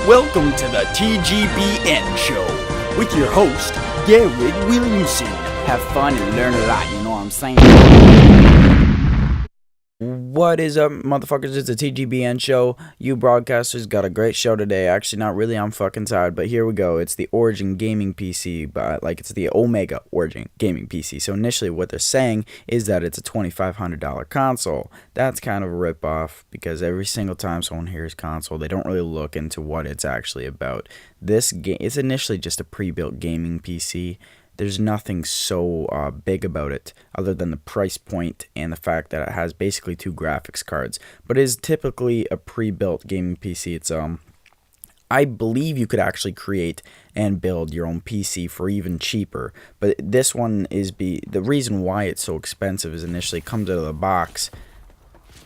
Welcome to the TGBN show with your host, Garrett Williamson. Have fun and learn a lot, you know what I'm saying? What is up, motherfuckers? It's the TGBN show. You broadcasters got a great show today. Actually, not really. I'm fucking tired, but here we go. It's the Origin Gaming PC, but it's the Omega Origin Gaming PC. So initially, what they're saying is that it's a $2,500 console. That's kind of a ripoff because every single time someone hears console, they don't really look into what it's actually about. This game is initially just a pre-built gaming PC. There's nothing so big about it other than the price point and the fact that it has basically two graphics cards. But it is typically a pre-built gaming PC. It's I believe you could actually create and build your own PC for even cheaper. But this one is the reason why it's so expensive is initially it comes out of the box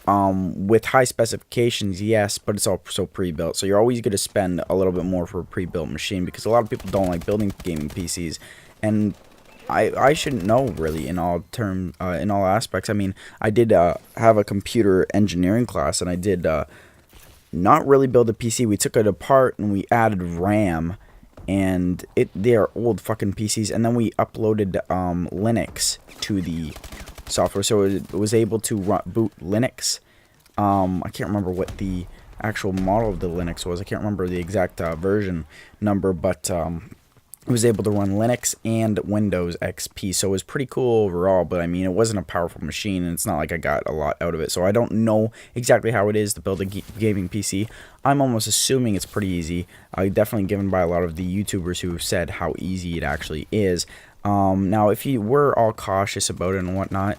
with high specifications, yes, but it's also pre-built. So you're always going to spend a little bit more for a pre-built machine because a lot of people don't like building gaming PCs. And I shouldn't know really in all aspects. I mean, I did have a computer engineering class, and I did not really build a PC. We took it apart and we added RAM, and they are old fucking PCs. And then we uploaded Linux to the software, so it was able to boot Linux. I can't remember what the actual model of the Linux was. I can't remember the exact version number, but it was able to run Linux and Windows XP, so it was pretty cool overall. But I mean, it wasn't a powerful machine, and it's not like I got a lot out of it, so I don't know exactly how it is to build a gaming PC. I'm almost assuming it's pretty easy, definitely given by a lot of the YouTubers who have said how easy it actually is. Now, if you were all cautious about it and whatnot,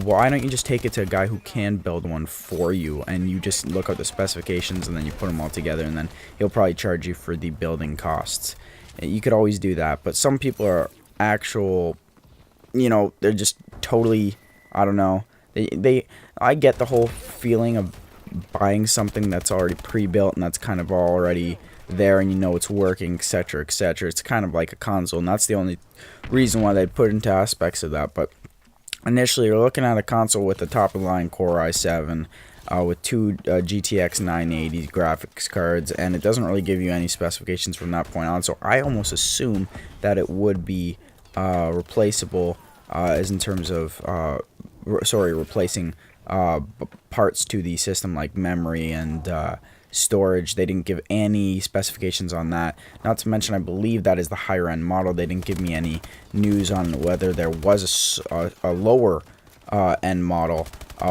why don't you just take it to a guy who can build one for you, and you just look at the specifications, and then you put them all together, and then he'll probably charge you for the building costs. You could always do that, but some people are actual, they're just totally, I don't know. I get the whole feeling of buying something that's already pre-built and that's kind of already there and you know it's working, etc., etc. It's kind of like a console, and that's the only reason why they put into aspects of that. But initially, you're looking at a console with a top-of-the-line Core i7, with two GTX 980 graphics cards, and it doesn't really give you any specifications from that point on. So I almost assume that it would be replaceable, as in terms of replacing parts to the system like memory and storage. They didn't give any specifications on that. Not to mention, I believe that is the higher end model. They didn't give me any news on whether there was a lower end model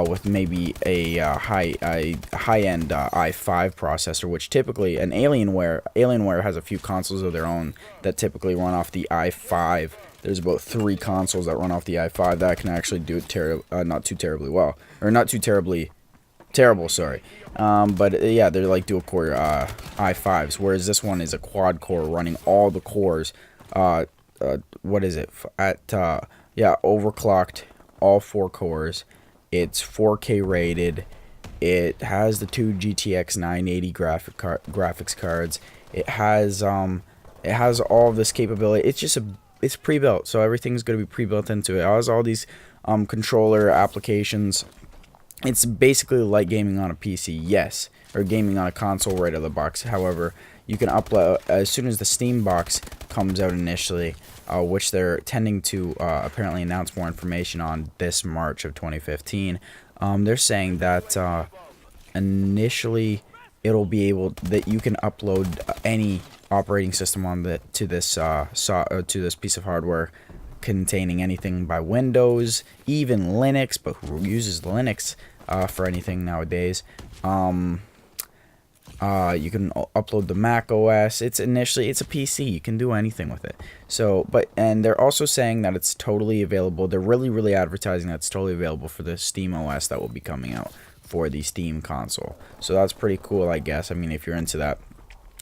with maybe a high-end i5 processor, which typically Alienware has a few consoles of their own that typically run off the i5. There's about 3 consoles that run off the i5 that can actually do it not too terribly well, or not too terribly terrible, sorry. But yeah, they're like dual core i5s, whereas this one is a quad core running all the cores. What is it at? Yeah, overclocked, all 4 cores. It's 4K rated. It has the two GTX 980 graphics cards. It has all of this capability. It's pre-built, so everything's going to be pre-built into it. It has all these controller applications. It's basically like gaming on a PC, yes, or gaming on a console right out of the box. However, you can upload as soon as the Steam box comes out initially, which they're tending to apparently announce more information on this March of 2015. They're saying that initially it'll be able that you can upload any operating system to this piece of hardware containing anything by Windows, even Linux. But who uses Linux for anything nowadays? You can upload the Mac OS. It's a PC. You can do anything with it. So, and they're also saying that it's totally available. They're really advertising that it's totally available for the Steam OS that will be coming out for the Steam console. So that's pretty cool, I guess. I mean, if you're into that.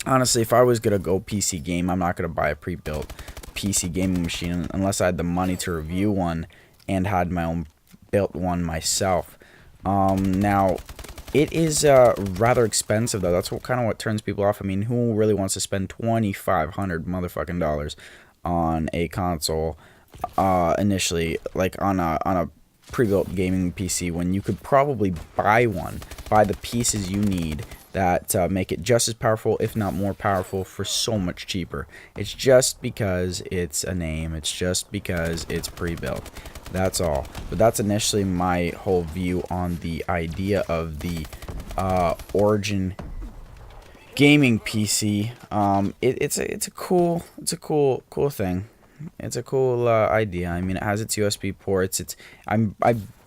Honestly, if I was gonna go PC game, I'm not gonna buy a pre-built PC gaming machine unless I had the money to review one and had my own built one myself. Now, it is rather expensive though. That's what turns people off. I mean, who really wants to spend $2,500 motherfucking dollars on a console initially, like on a pre-built gaming PC, when you could probably buy the pieces you need that make it just as powerful, if not more powerful, for so much cheaper. It's just because it's a name. It's just because it's pre-built. That's all. But that's initially my whole view on the idea of the Origin gaming PC. It's a cool thing. It's a cool idea. I mean, it has its USB ports. I'm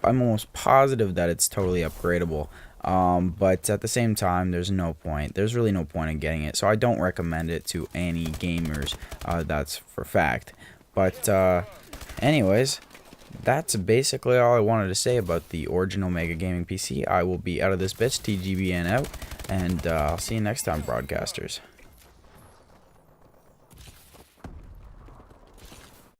almost positive that it's totally upgradable. But at the same time, there's no point. There's really no point in getting it. So I don't recommend it to any gamers. That's for fact. But anyways, that's basically all I wanted to say about the Origin Omega Gaming PC. I will be out of this bitch. TGBN out. And I'll see you next time, broadcasters.